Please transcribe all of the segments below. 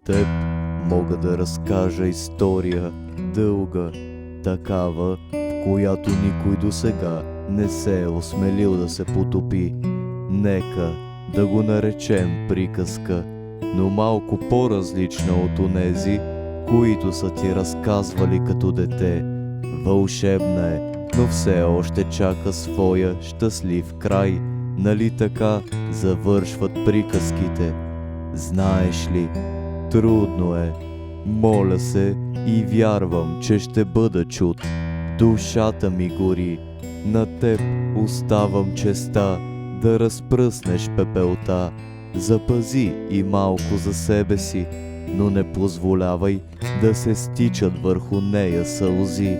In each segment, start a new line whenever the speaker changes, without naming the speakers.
теб мога да разкажа история дълга, такава, в която никой досега не се е осмелил да се потопи. Нека да го наречем приказка, но малко по-различна от онези, които са ти разказвали като дете. Вълшебна е, но все още чака своя щастлив край. Нали така завършват приказките? Знаеш ли, трудно е. Моля се и вярвам, че ще бъда чут. Душата ми гори, на теб оставам честа да разпръснеш пепелта. Запази и малко за себе си, но не позволявай да се стичат върху нея сълзи.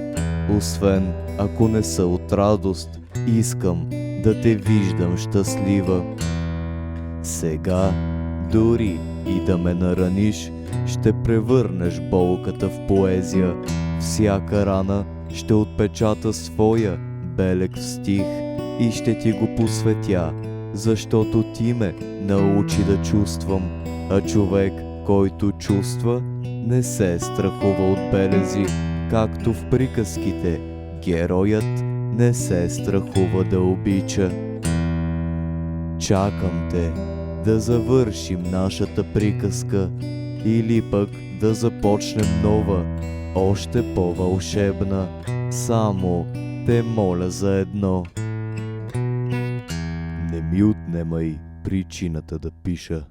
Освен ако не са от радост, искам да те виждам щастлива. Сега, дори и да ме нараниш, ще превърнеш болката в поезия. Всяка рана ще отпечата своя белег в стих и ще ти го посветя, защото ти ме научи да чувствам, а човек, който чувства, не се страхува от белези, както в приказките героят не се страхува да обича. Чакам те да завършим нашата приказка или пък да започнем нова, още по-вълшебна. Само те моля за едно: не ми отнемай причината да пиша.